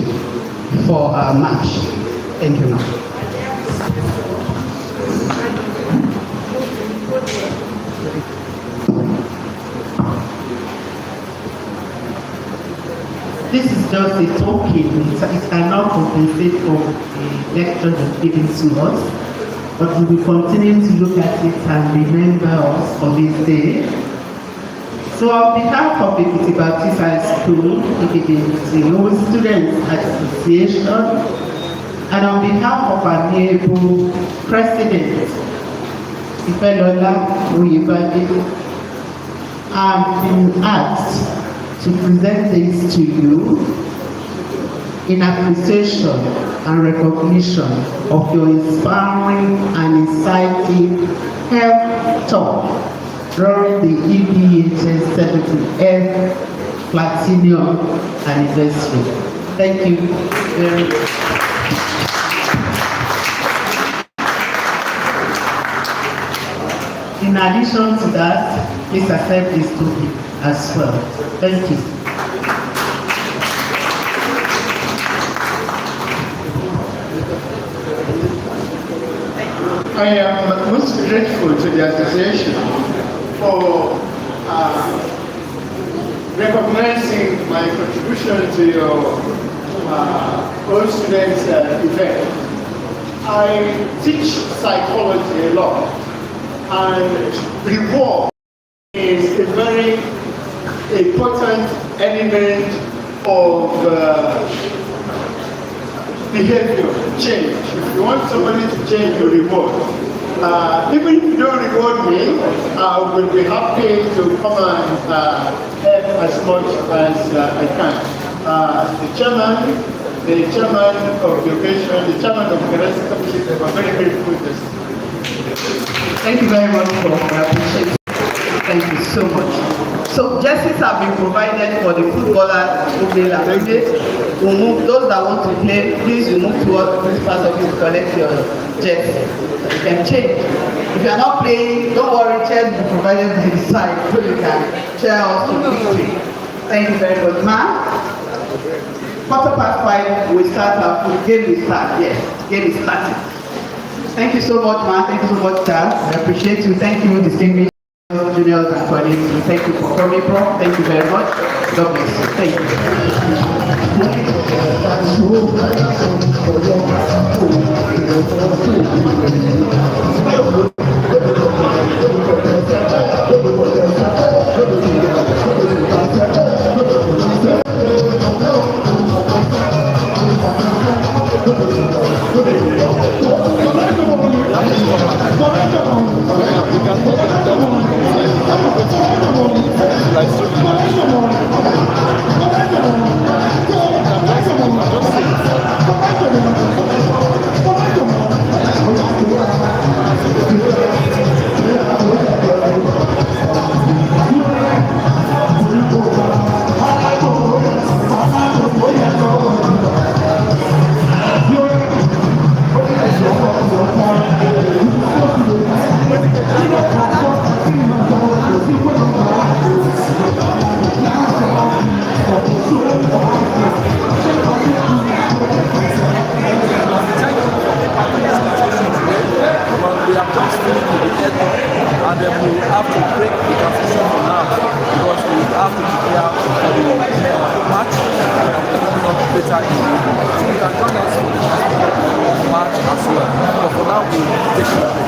for our match. Thank you, ma'am. This is just a token. It cannot compensate for the lecture that's given to us, but we will continue to look at it and remember us for this day. So on behalf of the Ekiti Baptist High School, Ekiti Students Association, and on behalf of our able President, Babalola, I've been asked to present this to you in appreciation and recognition of your inspiring and inciting health talk during the EBHS 70th Platinum Anniversary. Thank you very much. In addition to that, please accept this token as well. Thank you. I am most grateful to the association for recognizing my contribution to your all students event. I teach psychology a lot, and reward is a very important element of behavior change. If you want somebody to change, you reward. Even if you don't reward me, I will be happy to come and help as much as I can. The chairman of the occasion, the chairman of the rest of the I'm very grateful. Thank you very much for appreciation. Thank you so much. So jerseys have been provided for the footballers who play Laofe. We'll move those that want to play. Please you move towards the principal's office to collect your jersey. You can change. If you are not playing, don't worry. Chairs will be provided by the side so you can chair us to victory. Thank you very much, ma'am. 5:15 we start our food. Game will start. Yes, game is starting. Thank you so much, ma'am. Thank you so much, sir. I appreciate you. Thank you, distinguished juniors and colleagues. Thank you for coming, Prof. Thank you very much. God bless you. Thank March as well. But for now, we take